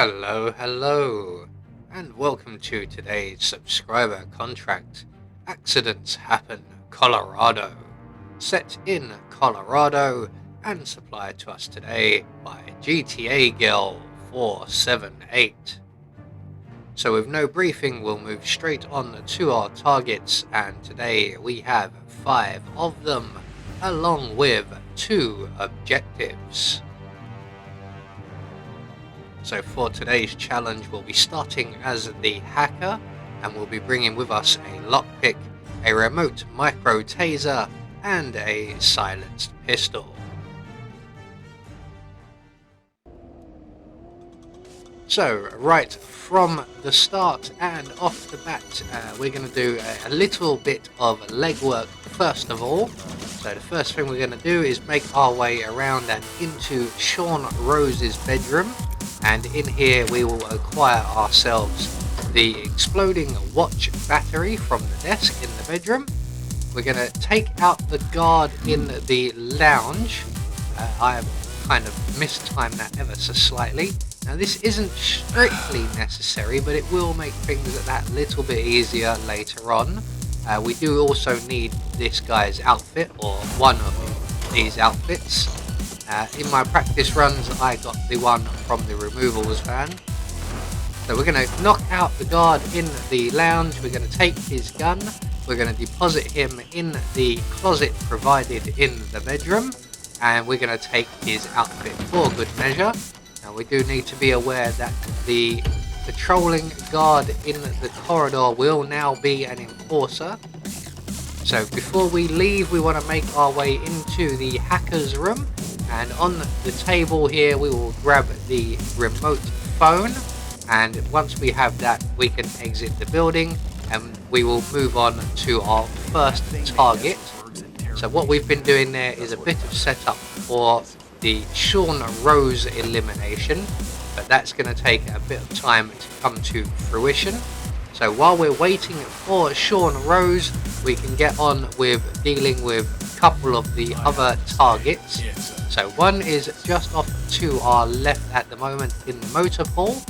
Hello, and welcome to today's subscriber contract. Accidents Happen, Colorado. Set in Colorado and supplied to us today by GTA Girl 478. So with no briefing, we'll move straight on to our targets, and today we have 5 of them, along with 2 objectives. So for today's challenge, we'll be starting as the hacker, and we'll be bringing with us a lockpick, a remote micro taser, and a silenced pistol. So right from the start and off the bat, we're going to do a little bit of legwork first of all. So the first thing we're going to do is make our way around and into Sean Rose's bedroom. And in here we will acquire ourselves the exploding watch battery from the desk in the bedroom. We're going to take out the guard in the lounge. I have kind of mistimed that ever so slightly. Now this isn't strictly necessary, but it will make things that little bit easier later on. We do also need this guy's outfit, or one of these outfits. In my practice runs, I got the one from the removals van. So we're going to knock out the guard in the lounge. We're going to take his gun. We're going to deposit him in the closet provided in the bedroom. And we're going to take his outfit for good measure. Now we do need to be aware that the patrolling guard in the corridor will now be an enforcer. So before we leave, we want to make our way into the hacker's room. And on the table here we will grab the remote phone, and once we have that we can exit the building and we will move on to our first target. So what we've been doing there is a bit of setup for the Sean Rose elimination, but that's going to take a bit of time to come to fruition. So while we're waiting for Sean Rose, we can get on with dealing with a couple of the other targets. So one is just off to our left at the moment in the motor pool.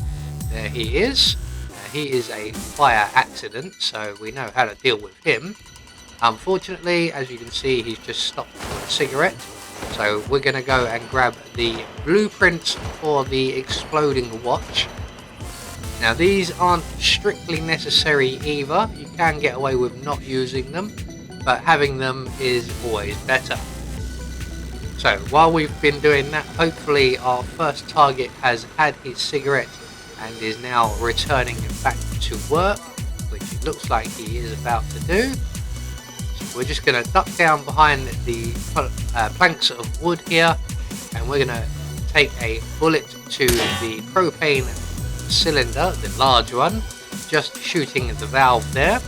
There he is. He is a fire accident, so we know how to deal with him. Unfortunately, as you can see, he's just stopped for a cigarette. So we're going to go and grab the blueprints for the exploding watch. Now these aren't strictly necessary either. You can get away with not using them, but having them is always better. So while we've been doing that, hopefully our first target has had his cigarette and is now returning back to work, which it looks like he is about to do. So we're just going to duck down behind the planks of wood here, and we're going to take a bullet to the propane cylinder, the large one, just shooting the valve there.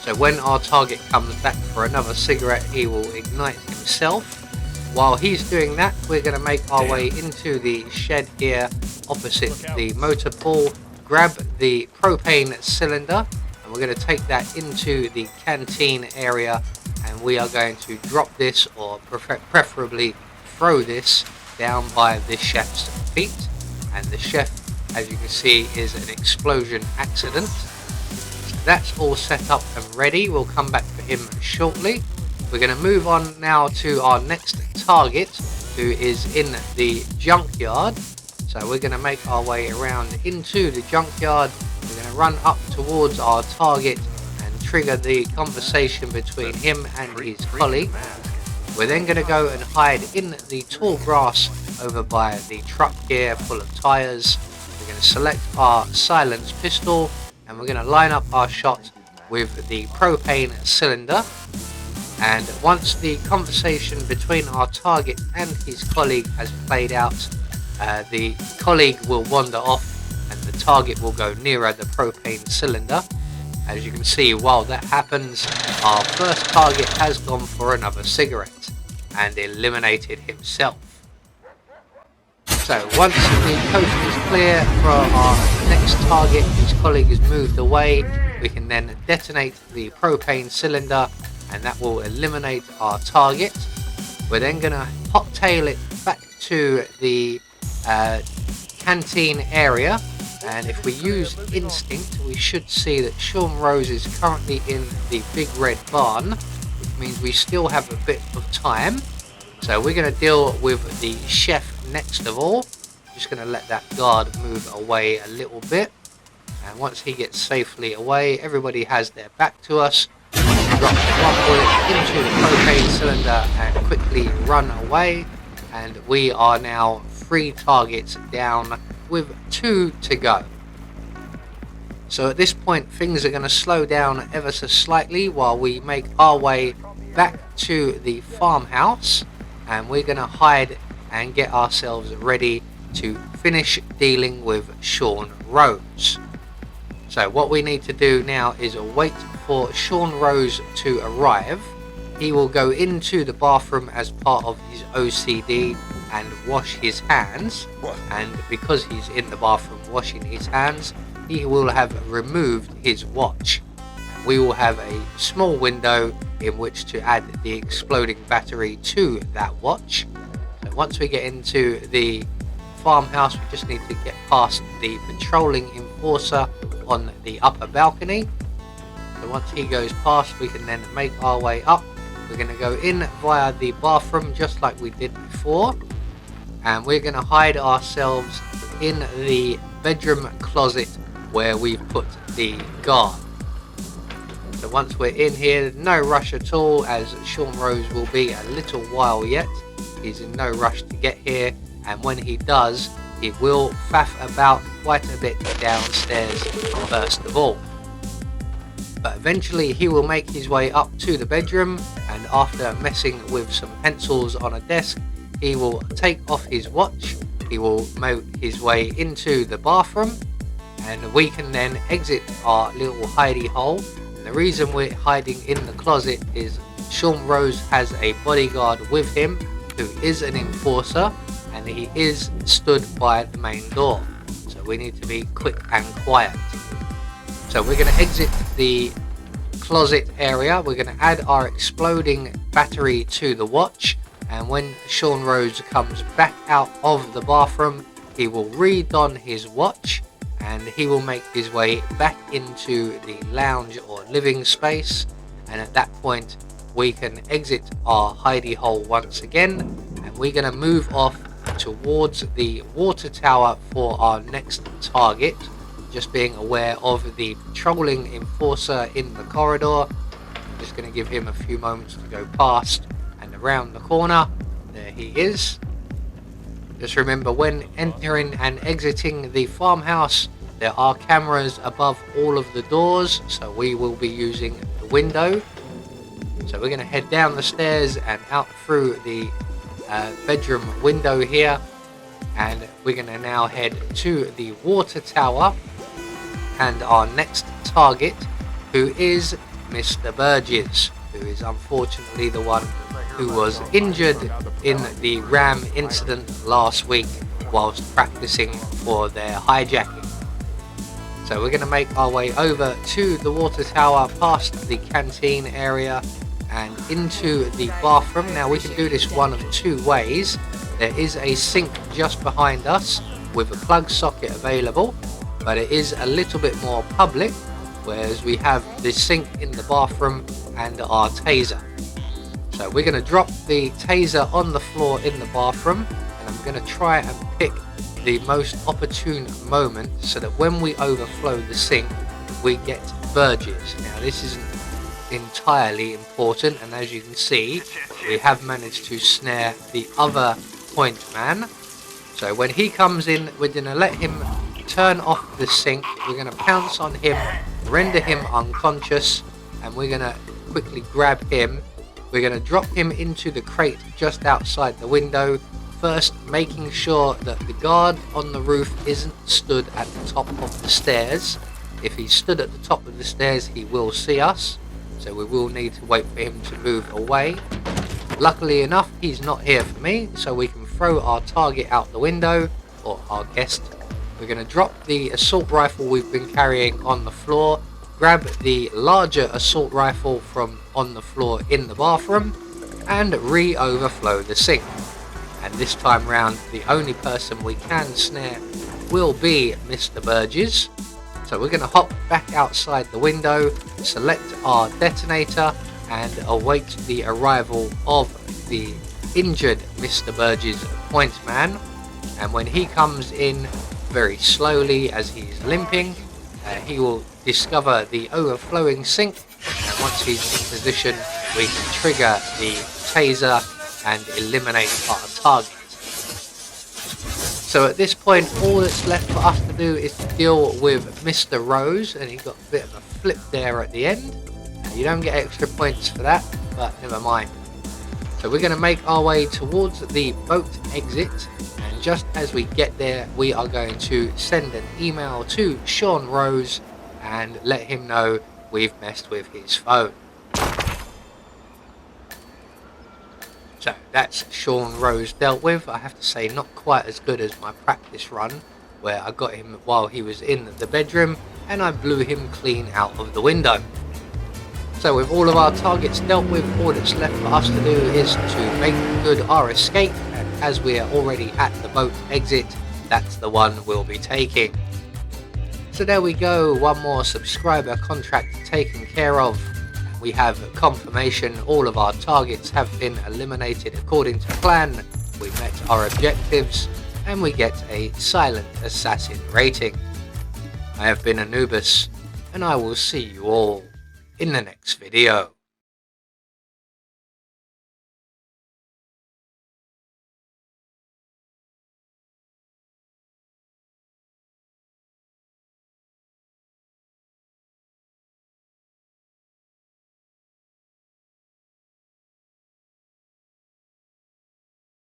So when our target comes back for another cigarette, he will ignite himself. While he's doing that, we're going to make our way into the shed here opposite the motor pool, grab the propane cylinder, and we're going to take that into the canteen area, and we are going to drop this, or preferably throw this, down by the chef's feet. And the chef, as you can see, is an explosion accident. So that's all set up and ready. We'll come back for him shortly. We're going to move on now to our next target, who is in the junkyard. So we're going to make our way around into the junkyard. We're going to run up towards our target and trigger the conversation between him and his colleague. We're then going to go and hide in the tall grass over by the truck here full of tires. We're going to select our silenced pistol, and we're going to line up our shot with the propane cylinder. And once the conversation between our target and his colleague has played out, the colleague will wander off and the target will go nearer the propane cylinder. As you can see, while that happens, our first target has gone for another cigarette and eliminated himself. So once the coast is clear for our next target, his colleague has moved away, we can then detonate the propane cylinder, and that will eliminate our target. We're then going to hot tail it back to the canteen area, and if we use instinct we should see that Sean Rose is currently in the big red barn, which means we still have a bit of time. So we're going to deal with the chef next of all. Just going to let that guard move away a little bit, and once he gets safely away, everybody has their back to us. Drop one bullet into the propane cylinder and quickly run away, and we are now 3 targets down with 2 to go. So at this point things are going to slow down ever so slightly while we make our way back to the farmhouse, and we're going to hide and get ourselves ready to finish dealing with Sean Rose. So what we need to do now is wait for Sean Rose to arrive. He will go into the bathroom as part of his OCD and wash his hands, and because he's in the bathroom washing his hands, he will have removed his watch. We will have a small window in which to add the exploding battery to that watch. So once we get into the farmhouse, we just need to get past the patrolling enforcer on the upper balcony. So once he goes past, we can then make our way up. We're going to go in via the bathroom just like we did before, and we're going to hide ourselves in the bedroom closet where we've put the guard. So once we're in here, no rush at all, as Sean Rose will be a little while yet. He's in no rush to get here, and when he does, he will faff about quite a bit downstairs first of all. But eventually he will make his way up to the bedroom, and after messing with some pencils on a desk, he will take off his watch. He will make his way into the bathroom, and we can then exit our little hidey hole. And the reason we're hiding in the closet is Sean Rose has a bodyguard with him who is an enforcer, and he is stood by the main door. So we need to be quick and quiet. So we're going to exit the closet area. We're going to add our exploding battery to the watch, and when Sean Rose comes back out of the bathroom, he will re-don his watch, and he will make his way back into the lounge or living space, and at that point we can exit our hidey hole once again, and we're going to move off towards the water tower for our next target, just being aware of the patrolling enforcer in the corridor. I'm just going to give him a few moments to go past, and around the corner, there he is. Just remember, when entering and exiting the farmhouse, there are cameras above all of the doors, so we will be using the window. So we're going to head down the stairs and out through the bedroom window here, and we're going to now head to the water tower and our next target, who is Mr. Burgess, who is unfortunately the one who was injured in the ram incident last week whilst practicing for their hijacking. So we're going to make our way over to the water tower, past the canteen area and into the bathroom. Now we can do this one of 2 ways. There is a sink just behind us with a plug socket available, but it is a little bit more public, whereas we have the sink in the bathroom and our taser. So we're going to drop the taser on the floor in the bathroom, and I'm going to try and pick the most opportune moment so that when we overflow the sink, we get Burgess. Now this isn't entirely important, and as you can see, we have managed to snare the other point man. So when he comes in, we're going to let him turn off the sink. We're going to pounce on him, render him unconscious, and we're going to quickly grab him. We're going to drop him into the crate just outside the window, first making sure that the guard on the roof isn't stood at the top of the stairs. If he's stood at the top of the stairs, he will see us, so we will need to wait for him to move away. Luckily enough, he's not here for me, so we can throw our target out the window, or our guest. We're going to drop the assault rifle we've been carrying on the floor, grab the larger assault rifle from on the floor in the bathroom, and re-overflow the sink. And this time round, the only person we can snare will be Mr. Burgess. So we're going to hop back outside the window, select our detonator, and await the arrival of the injured Mr. Burgess point man. And when he comes in very slowly as he's limping, he will discover the overflowing sink, and once he's in position we can trigger the taser and eliminate our target. So at this point all that's left for us to do is to deal with Mr. Rose, and he got a bit of a flip there at the end. You don't get extra points for that, but never mind. So we're going to make our way towards the boat exit, and just as we get there we are going to send an email to Sean Rose and let him know we've messed with his phone. So that's Sean Rose dealt with. I have to say, not quite as good as my practice run where I got him while he was in the bedroom and I blew him clean out of the window. So with all of our targets dealt with, all that's left for us to do is to make good our escape, and as we are already at the boat exit, that's the one we'll be taking. So there we go, one more subscriber contract taken care of. We have confirmation all of our targets have been eliminated according to plan, we met our objectives, and we get a silent assassin rating. I have been Anubis, and I will see you all in the next video.